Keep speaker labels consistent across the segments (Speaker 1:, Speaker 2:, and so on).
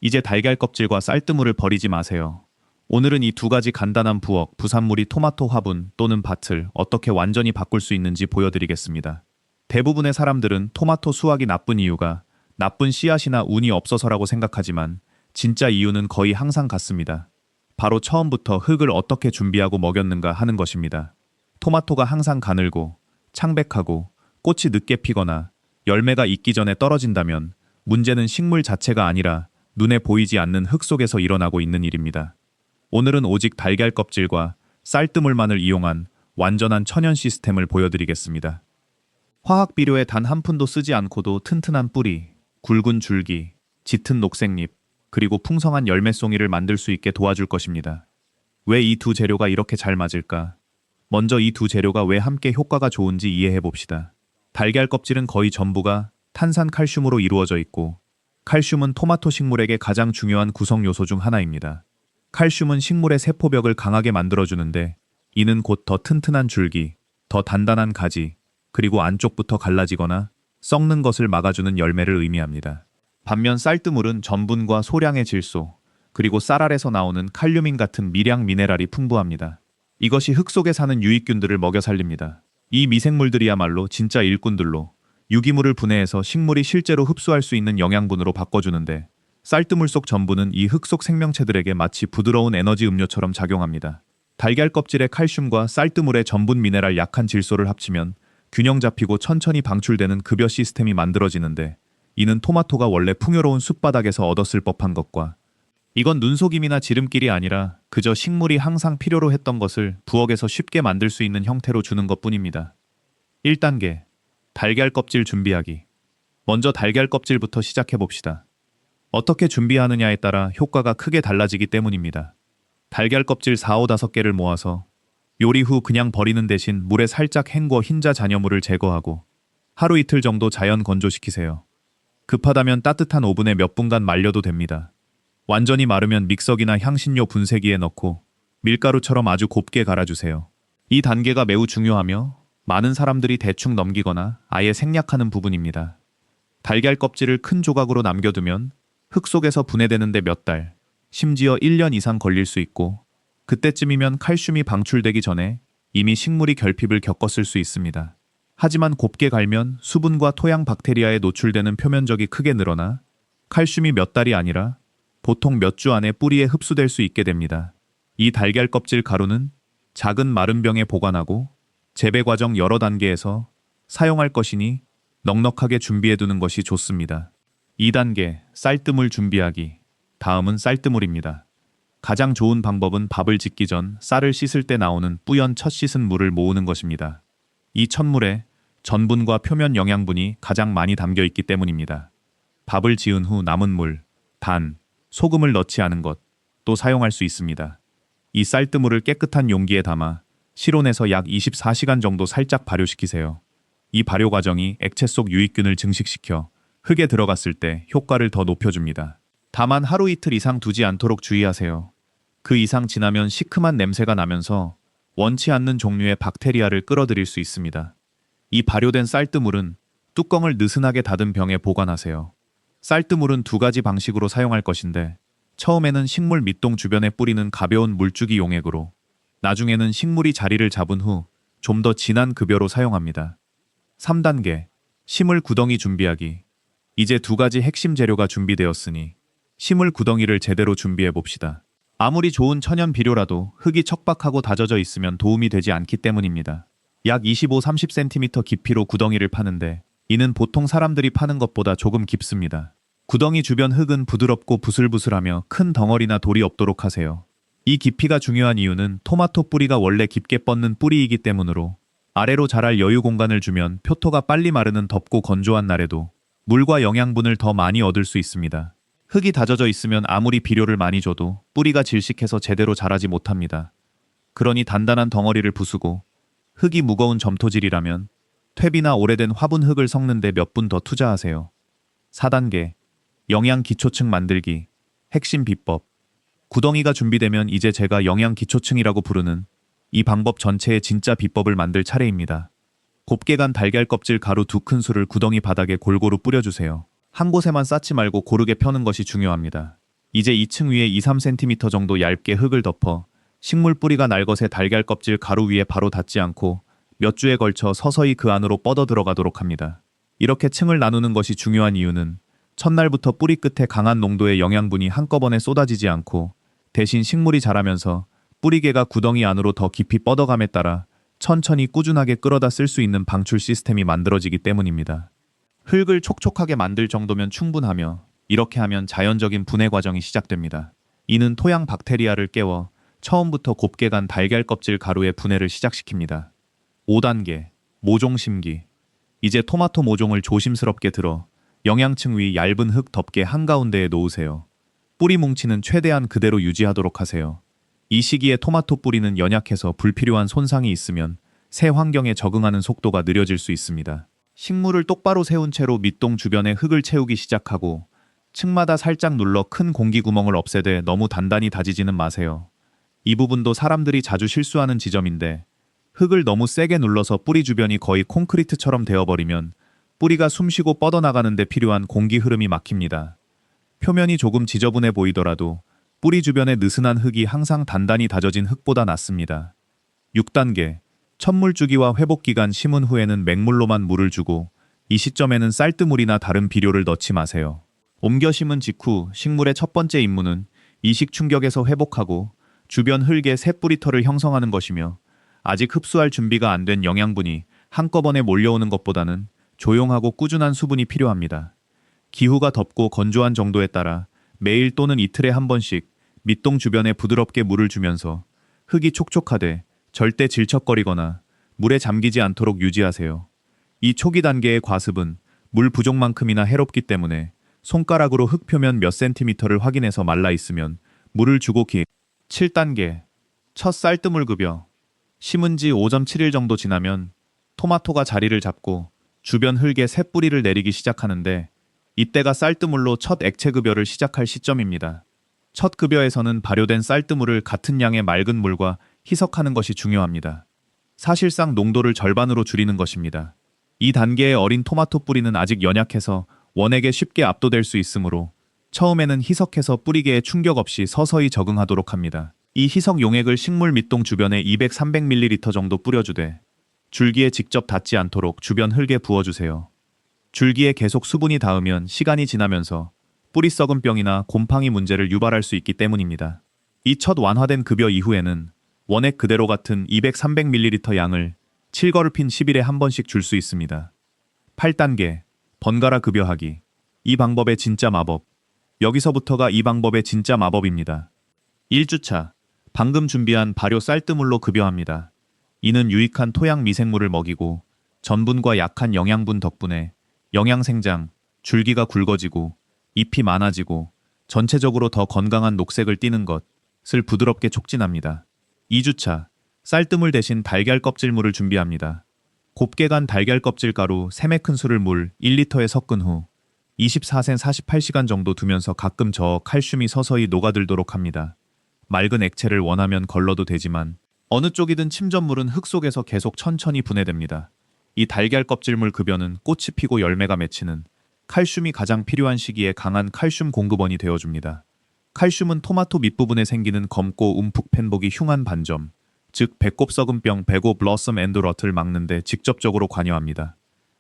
Speaker 1: 이제 달걀 껍질과 쌀뜨물을 버리지 마세요. 오늘은 이 두 가지 간단한 부엌, 부산물이 토마토 화분 또는 밭을 어떻게 완전히 바꿀 수 있는지 보여드리겠습니다. 대부분의 사람들은 토마토 수확이 나쁜 이유가 나쁜 씨앗이나 운이 없어서라고 생각하지만 진짜 이유는 거의 항상 같습니다. 바로 처음부터 흙을 어떻게 준비하고 먹였는가 하는 것입니다. 토마토가 항상 가늘고 창백하고 꽃이 늦게 피거나 열매가 익기 전에 떨어진다면 문제는 식물 자체가 아니라 눈에 보이지 않는 흙 속에서 일어나고 있는 일입니다. 오늘은 오직 달걀 껍질과 쌀뜨물만을 이용한 완전한 천연 시스템을 보여드리겠습니다. 화학 비료에 단 한 푼도 쓰지 않고도 튼튼한 뿌리, 굵은 줄기, 짙은 녹색잎, 그리고 풍성한 열매송이를 만들 수 있게 도와줄 것입니다. 왜 이 두 재료가 이렇게 잘 맞을까? 먼저 이 두 재료가 왜 함께 효과가 좋은지 이해해 봅시다. 달걀 껍질은 거의 전부가 탄산 칼슘으로 이루어져 있고, 칼슘은 토마토 식물에게 가장 중요한 구성 요소 중 하나입니다. 칼슘은 식물의 세포벽을 강하게 만들어주는데, 이는 곧 더 튼튼한 줄기, 더 단단한 가지, 그리고 안쪽부터 갈라지거나 썩는 것을 막아주는 열매를 의미합니다. 반면 쌀뜨물은 전분과 소량의 질소, 그리고 쌀알에서 나오는 칼륨인 같은 미량 미네랄이 풍부합니다. 이것이 흙 속에 사는 유익균들을 먹여 살립니다. 이 미생물들이야말로 진짜 일꾼들로 유기물을 분해해서 식물이 실제로 흡수할 수 있는 영양분으로 바꿔주는데, 쌀뜨물 속 전분은 이 흙 속 생명체들에게 마치 부드러운 에너지 음료처럼 작용합니다. 달걀 껍질의 칼슘과 쌀뜨물의 전분 미네랄 약한 질소를 합치면 균형 잡히고 천천히 방출되는 급여 시스템이 만들어지는데, 이는 토마토가 원래 풍요로운 숲바닥에서 얻었을 법한 것과, 이건 눈속임이나 지름길이 아니라 그저 식물이 항상 필요로 했던 것을 부엌에서 쉽게 만들 수 있는 형태로 주는 것뿐입니다. 1단계, 달걀 껍질 준비하기. 먼저 달걀 껍질부터 시작해 봅시다. 어떻게 준비하느냐에 따라 효과가 크게 달라지기 때문입니다. 달걀 껍질 4, 5개를 모아서 요리 후 그냥 버리는 대신 물에 살짝 헹궈 흰자 잔여물을 제거하고 하루 이틀 정도 자연 건조시키세요. 급하다면 따뜻한 오븐에 몇 분간 말려도 됩니다. 완전히 마르면 믹서기나 향신료 분쇄기에 넣고 밀가루처럼 아주 곱게 갈아주세요. 이 단계가 매우 중요하며 많은 사람들이 대충 넘기거나 아예 생략하는 부분입니다. 달걀 껍질을 큰 조각으로 남겨두면 흙 속에서 분해되는데 몇 달, 심지어 1년 이상 걸릴 수 있고, 그때쯤이면 칼슘이 방출되기 전에 이미 식물이 결핍을 겪었을 수 있습니다. 하지만 곱게 갈면 수분과 토양 박테리아에 노출되는 표면적이 크게 늘어나 칼슘이 몇 달이 아니라 보통 몇 주 안에 뿌리에 흡수될 수 있게 됩니다. 이 달걀 껍질 가루는 작은 마른 병에 보관하고 재배 과정 여러 단계에서 사용할 것이니 넉넉하게 준비해두는 것이 좋습니다. 2단계, 쌀뜨물 준비하기. 다음은 쌀뜨물입니다. 가장 좋은 방법은 밥을 짓기 전 쌀을 씻을 때 나오는 뿌연 첫 씻은 물을 모으는 것입니다. 이 첫물에 전분과 표면 영양분이 가장 많이 담겨 있기 때문입니다. 밥을 지은 후 남은 물, 단, 소금을 넣지 않은 것, 또 사용할 수 있습니다. 이 쌀뜨물을 깨끗한 용기에 담아 실온에서 약 24시간 정도 살짝 발효시키세요. 이 발효 과정이 액체 속 유익균을 증식시켜 흙에 들어갔을 때 효과를 더 높여줍니다. 다만 하루 이틀 이상 두지 않도록 주의하세요. 그 이상 지나면 시큼한 냄새가 나면서 원치 않는 종류의 박테리아를 끌어들일 수 있습니다. 이 발효된 쌀뜨물은 뚜껑을 느슨하게 닫은 병에 보관하세요. 쌀뜨물은 두 가지 방식으로 사용할 것인데, 처음에는 식물 밑동 주변에 뿌리는 가벼운 물주기 용액으로, 나중에는 식물이 자리를 잡은 후 좀 더 진한 급여로 사용합니다. 3단계, 식물 구덩이 준비하기. 이제 두 가지 핵심 재료가 준비되었으니 식물 구덩이를 제대로 준비해 봅시다. 아무리 좋은 천연 비료라도 흙이 척박하고 다져져 있으면 도움이 되지 않기 때문입니다. 약 25-30cm 깊이로 구덩이를 파는데, 이는 보통 사람들이 파는 것보다 조금 깊습니다. 구덩이 주변 흙은 부드럽고 부슬부슬하며 큰 덩어리나 돌이 없도록 하세요. 이 깊이가 중요한 이유는 토마토 뿌리가 원래 깊게 뻗는 뿌리이기 때문으로, 아래로 자랄 여유 공간을 주면 표토가 빨리 마르는 덥고 건조한 날에도 물과 영양분을 더 많이 얻을 수 있습니다. 흙이 다져져 있으면 아무리 비료를 많이 줘도 뿌리가 질식해서 제대로 자라지 못합니다. 그러니 단단한 덩어리를 부수고, 흙이 무거운 점토질이라면 퇴비나 오래된 화분 흙을 섞는데 몇 분 더 투자하세요. 4단계, 영양 기초층 만들기. 핵심 비법. 구덩이가 준비되면 이제 제가 영양 기초층이라고 부르는 이 방법 전체의 진짜 비법을 만들 차례입니다. 곱게 간 달걀 껍질 가루 2큰술을 구덩이 바닥에 골고루 뿌려주세요. 한 곳에만 쌓지 말고 고르게 펴는 것이 중요합니다. 이제 2층 위에 2-3cm 정도 얇게 흙을 덮어 식물 뿌리가 날 것에 달걀 껍질 가루 위에 바로 닿지 않고 몇 주에 걸쳐 서서히 그 안으로 뻗어 들어가도록 합니다. 이렇게 층을 나누는 것이 중요한 이유는 첫날부터 뿌리 끝에 강한 농도의 영양분이 한꺼번에 쏟아지지 않고 대신 식물이 자라면서 뿌리개가 구덩이 안으로 더 깊이 뻗어감에 따라 천천히 꾸준하게 끌어다 쓸 수 있는 방출 시스템이 만들어지기 때문입니다. 흙을 촉촉하게 만들 정도면 충분하며 이렇게 하면 자연적인 분해 과정이 시작됩니다. 이는 토양 박테리아를 깨워 처음부터 곱게 간 달걀 껍질 가루의 분해를 시작시킵니다. 5단계 모종 심기. 이제 토마토 모종을 조심스럽게 들어 영양층 위 얇은 흙 덮개 한가운데에 놓으세요. 뿌리 뭉치는 최대한 그대로 유지하도록 하세요. 이 시기에 토마토 뿌리는 연약해서 불필요한 손상이 있으면 새 환경에 적응하는 속도가 느려질 수 있습니다. 식물을 똑바로 세운 채로 밑동 주변에 흙을 채우기 시작하고 층마다 살짝 눌러 큰 공기 구멍을 없애되 너무 단단히 다지지는 마세요. 이 부분도 사람들이 자주 실수하는 지점인데 흙을 너무 세게 눌러서 뿌리 주변이 거의 콘크리트처럼 되어버리면 뿌리가 숨쉬고 뻗어나가는 데 필요한 공기 흐름이 막힙니다. 표면이 조금 지저분해 보이더라도 뿌리 주변의 느슨한 흙이 항상 단단히 다져진 흙보다 낫습니다. 6단계 첫물 주기와 회복 기간 심은 후에는 맹물로만 물을 주고 이 시점에는 쌀뜨물이나 다른 비료를 넣지 마세요. 옮겨 심은 직후 식물의 첫 번째 임무는 이식 충격에서 회복하고 주변 흙에 새 뿌리털을 형성하는 것이며 아직 흡수할 준비가 안 된 영양분이 한꺼번에 몰려오는 것보다는 조용하고 꾸준한 수분이 필요합니다. 기후가 덥고 건조한 정도에 따라 매일 또는 이틀에 한 번씩 밑동 주변에 부드럽게 물을 주면서 흙이 촉촉하되 절대 질척거리거나 물에 잠기지 않도록 유지하세요. 이 초기 단계의 과습은 물 부족만큼이나 해롭기 때문에 손가락으로 흙 표면 몇 센티미터를 확인해서 말라 있으면 물을 주고 7단계 첫 쌀뜨물 급여. 심은 지 5.7일 정도 지나면 토마토가 자리를 잡고 주변 흙에 새 뿌리를 내리기 시작하는데 이때가 쌀뜨물로 첫 액체 급여를 시작할 시점입니다. 첫 급여에서는 발효된 쌀뜨물을 같은 양의 맑은 물과 희석하는 것이 중요합니다. 사실상 농도를 절반으로 줄이는 것입니다. 이 단계의 어린 토마토 뿌리는 아직 연약해서 원액에 쉽게 압도될 수 있으므로 처음에는 희석해서 뿌리개에 충격 없이 서서히 적응하도록 합니다. 이 희석 용액을 식물 밑동 주변에 200-300ml 정도 뿌려주되 줄기에 직접 닿지 않도록 주변 흙에 부어주세요. 줄기에 계속 수분이 닿으면 시간이 지나면서 뿌리 썩은 병이나 곰팡이 문제를 유발할 수 있기 때문입니다. 이 첫 완화된 급여 이후에는 원액 그대로 같은 200-300ml 양을 7거르핀 10일에 한 번씩 줄 수 있습니다. 8단계 번갈아 급여하기. 이 방법의 진짜 마법. 여기서부터가 이 방법의 진짜 마법입니다. 1주차 방금 준비한 발효 쌀뜨물로 급여합니다. 이는 유익한 토양 미생물을 먹이고 전분과 약한 영양분 덕분에 영양생장, 줄기가 굵어지고 잎이 많아지고 전체적으로 더 건강한 녹색을 띠는 것을 부드럽게 촉진합니다. 2주차 쌀뜨물 대신 달걀 껍질물을 준비합니다. 곱게 간 달걀 껍질 가루 3매 큰술을 물 1리터에 섞은 후 24세 48시간 정도 두면서 가끔 저어 칼슘이 서서히 녹아들도록 합니다. 맑은 액체를 원하면 걸러도 되지만 어느 쪽이든 침전물은 흙 속에서 계속 천천히 분해됩니다. 이 달걀 껍질물 급여는 꽃이 피고 열매가 맺히는 칼슘이 가장 필요한 시기에 강한 칼슘 공급원이 되어줍니다. 칼슘은 토마토 밑부분에 생기는 검고 움푹 팬복이 흉한 반점, 즉 배꼽 썩은병 배고 블러썸 앤드 러트를 막는 데 직접적으로 관여합니다.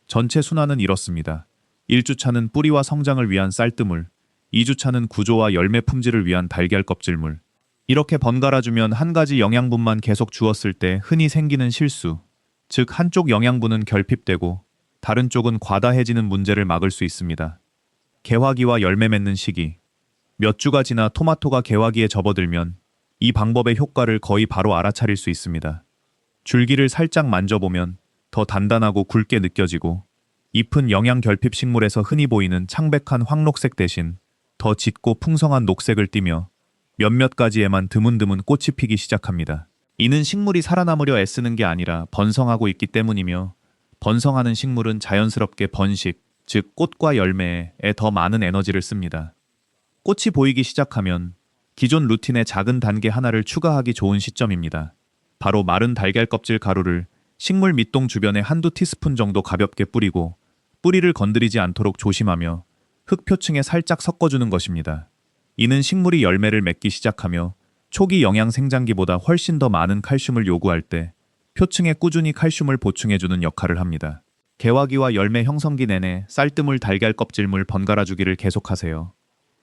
Speaker 1: 전체 순환은 이렇습니다. 1주차는 뿌리와 성장을 위한 쌀뜨물, 2주차는 구조와 열매 품질을 위한 달걀 껍질물. 이렇게 번갈아주면 한 가지 영양분만 계속 주었을 때 흔히 생기는 실수, 즉 한쪽 영양분은 결핍되고 다른 쪽은 과다해지는 문제를 막을 수 있습니다. 개화기와 열매 맺는 시기. 몇 주가 지나 토마토가 개화기에 접어들면 이 방법의 효과를 거의 바로 알아차릴 수 있습니다. 줄기를 살짝 만져보면 더 단단하고 굵게 느껴지고 잎은 영양 결핍 식물에서 흔히 보이는 창백한 황록색 대신 더 짙고 풍성한 녹색을 띠며 몇몇 가지에만 드문드문 꽃이 피기 시작합니다. 이는 식물이 살아남으려 애쓰는 게 아니라 번성하고 있기 때문이며 번성하는 식물은 자연스럽게 번식, 즉 꽃과 열매에 더 많은 에너지를 씁니다. 꽃이 보이기 시작하면 기존 루틴의 작은 단계 하나를 추가하기 좋은 시점입니다. 바로 마른 달걀 껍질 가루를 식물 밑동 주변에 한두 티스푼 정도 가볍게 뿌리고 뿌리를 건드리지 않도록 조심하며 흙 표층에 살짝 섞어주는 것입니다. 이는 식물이 열매를 맺기 시작하며 초기 영양 생장기보다 훨씬 더 많은 칼슘을 요구할 때 표층에 꾸준히 칼슘을 보충해주는 역할을 합니다. 개화기와 열매 형성기 내내 쌀뜨물, 달걀 껍질물 번갈아 주기를 계속하세요.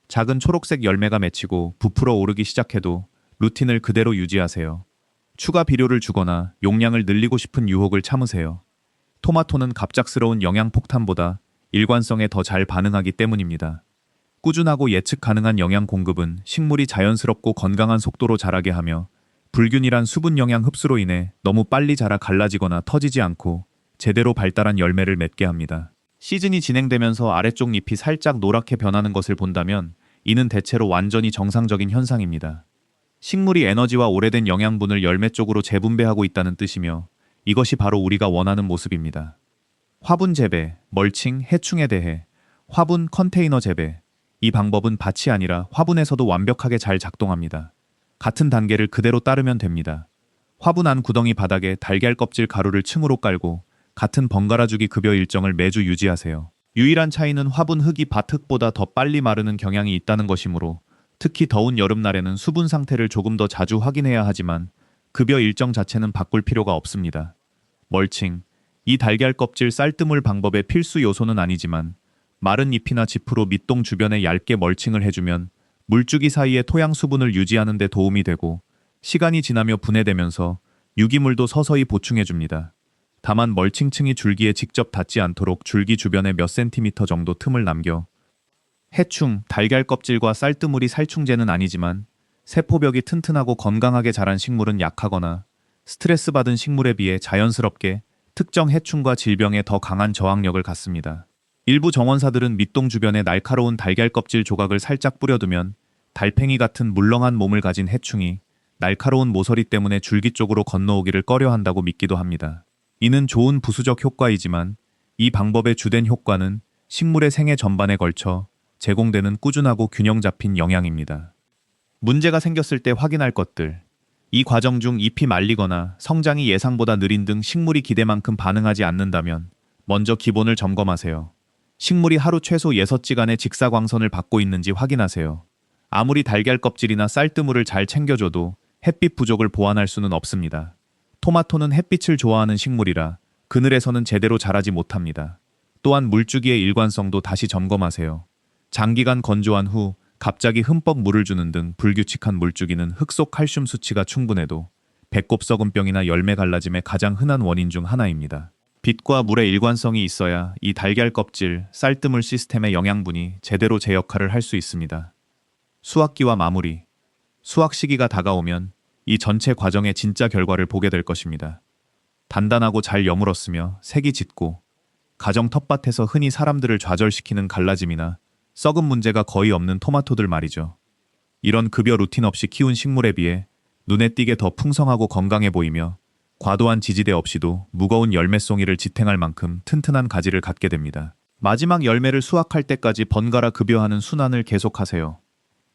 Speaker 1: 작은 초록색 열매가 맺히고 부풀어 오르기 시작해도 루틴을 그대로 유지하세요. 추가 비료를 주거나 용량을 늘리고 싶은 유혹을 참으세요. 토마토는 갑작스러운 영양 폭탄보다 일관성에 더 잘 반응하기 때문입니다. 꾸준하고 예측 가능한 영양 공급은 식물이 자연스럽고 건강한 속도로 자라게 하며 불균일한 수분 영양 흡수로 인해 너무 빨리 자라 갈라지거나 터지지 않고 제대로 발달한 열매를 맺게 합니다. 시즌이 진행되면서 아래쪽 잎이 살짝 노랗게 변하는 것을 본다면 이는 대체로 완전히 정상적인 현상입니다. 식물이 에너지와 오래된 영양분을 열매 쪽으로 재분배하고 있다는 뜻이며 이것이 바로 우리가 원하는 모습입니다. 화분 재배, 멀칭, 해충에 대해 화분 컨테이너 재배. 이 방법은 밭이 아니라 화분에서도 완벽하게 잘 작동합니다. 같은 단계를 그대로 따르면 됩니다. 화분 안 구덩이 바닥에 달걀 껍질 가루를 층으로 깔고 같은 번갈아주기 급여 일정을 매주 유지하세요. 유일한 차이는 화분 흙이 밭흙보다 더 빨리 마르는 경향이 있다는 것이므로 특히 더운 여름날에는 수분 상태를 조금 더 자주 확인해야 하지만 급여 일정 자체는 바꿀 필요가 없습니다. 멀칭. 이 달걀 껍질 쌀뜨물 방법의 필수 요소는 아니지만 마른 잎이나 지프로 밑동 주변에 얇게 멀칭을 해주면 물주기 사이에 토양 수분을 유지하는 데 도움이 되고 시간이 지나며 분해되면서 유기물도 서서히 보충해줍니다. 다만 멀칭층이 줄기에 직접 닿지 않도록 줄기 주변에 몇 센티미터 정도 틈을 남겨 해충, 달걀 껍질과 쌀뜨물이 살충제는 아니지만 세포벽이 튼튼하고 건강하게 자란 식물은 약하거나 스트레스 받은 식물에 비해 자연스럽게 특정 해충과 질병에 더 강한 저항력을 갖습니다. 일부 정원사들은 밑동 주변에 날카로운 달걀 껍질 조각을 살짝 뿌려두면 달팽이 같은 물렁한 몸을 가진 해충이 날카로운 모서리 때문에 줄기 쪽으로 건너오기를 꺼려한다고 믿기도 합니다. 이는 좋은 부수적 효과이지만 이 방법의 주된 효과는 식물의 생애 전반에 걸쳐 제공되는 꾸준하고 균형 잡힌 영양입니다. 문제가 생겼을 때 확인할 것들. 이 과정 중 잎이 말리거나 성장이 예상보다 느린 등 식물이 기대만큼 반응하지 않는다면 먼저 기본을 점검하세요. 식물이 하루 최소 6시간의 직사광선을 받고 있는지 확인하세요. 아무리 달걀 껍질이나 쌀뜨물을 잘 챙겨줘도 햇빛 부족을 보완할 수는 없습니다. 토마토는 햇빛을 좋아하는 식물이라 그늘에서는 제대로 자라지 못합니다. 또한 물주기의 일관성도 다시 점검하세요. 장기간 건조한 후 갑자기 흠뻑 물을 주는 등 불규칙한 물주기는 흙 속 칼슘 수치가 충분해도 배꼽 썩은병이나 열매 갈라짐의 가장 흔한 원인 중 하나입니다. 빛과 물의 일관성이 있어야 이 달걀 껍질, 쌀뜨물 시스템의 영양분이 제대로 제 역할을 할 수 있습니다. 수확기와 마무리. 수확 시기가 다가오면 이 전체 과정의 진짜 결과를 보게 될 것입니다. 단단하고 잘 여물었으며 색이 짙고 가정 텃밭에서 흔히 사람들을 좌절시키는 갈라짐이나 썩은 문제가 거의 없는 토마토들 말이죠. 이런 급여 루틴 없이 키운 식물에 비해 눈에 띄게 더 풍성하고 건강해 보이며 과도한 지지대 없이도 무거운 열매송이를 지탱할 만큼 튼튼한 가지를 갖게 됩니다. 마지막 열매를 수확할 때까지 번갈아 급여하는 순환을 계속하세요.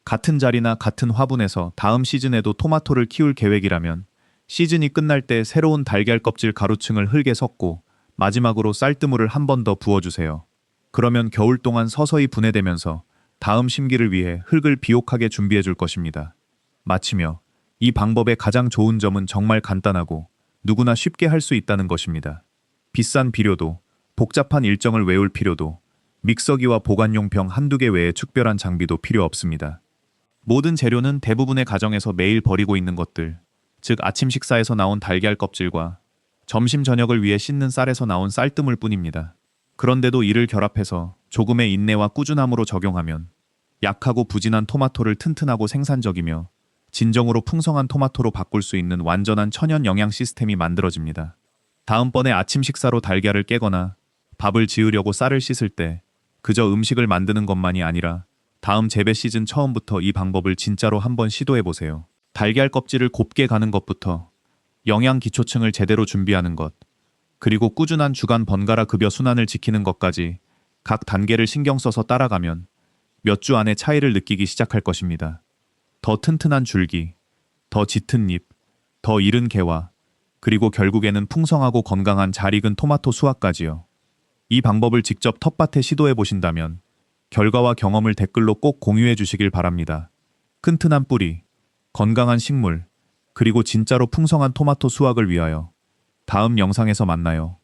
Speaker 1: 같은 자리나 같은 화분에서 다음 시즌에도 토마토를 키울 계획이라면 시즌이 끝날 때 새로운 달걀 껍질 가루층을 흙에 섞고 마지막으로 쌀뜨물을 한 번 더 부어주세요. 그러면 겨울 동안 서서히 분해되면서 다음 심기를 위해 흙을 비옥하게 준비해 줄 것입니다. 마치며 이 방법의 가장 좋은 점은 정말 간단하고 누구나 쉽게 할 수 있다는 것입니다. 비싼 비료도, 복잡한 일정을 외울 필요도, 믹서기와 보관용 병 한두 개 외에 특별한 장비도 필요 없습니다. 모든 재료는 대부분의 가정에서 매일 버리고 있는 것들, 즉 아침 식사에서 나온 달걀 껍질과 점심 저녁을 위해 씻는 쌀에서 나온 쌀뜨물 뿐입니다. 그런데도 이를 결합해서 조금의 인내와 꾸준함으로 적용하면 약하고 부진한 토마토를 튼튼하고 생산적이며 진정으로 풍성한 토마토로 바꿀 수 있는 완전한 천연 영양 시스템이 만들어집니다. 다음번에 아침 식사로 달걀을 깨거나 밥을 지으려고 쌀을 씻을 때 그저 음식을 만드는 것만이 아니라 다음 재배 시즌 처음부터 이 방법을 진짜로 한번 시도해보세요. 달걀 껍질을 곱게 가는 것부터 영양 기초층을 제대로 준비하는 것, 그리고 꾸준한 주간 번갈아 급여 순환을 지키는 것까지 각 단계를 신경 써서 따라가면 몇 주 안에 차이를 느끼기 시작할 것입니다. 더 튼튼한 줄기, 더 짙은 잎, 더 이른 개화, 그리고 결국에는 풍성하고 건강한 잘 익은 토마토 수확까지요. 이 방법을 직접 텃밭에 시도해 보신다면 결과와 경험을 댓글로 꼭 공유해 주시길 바랍니다. 튼튼한 뿌리, 건강한 식물, 그리고 진짜로 풍성한 토마토 수확을 위하여 다음 영상에서 만나요.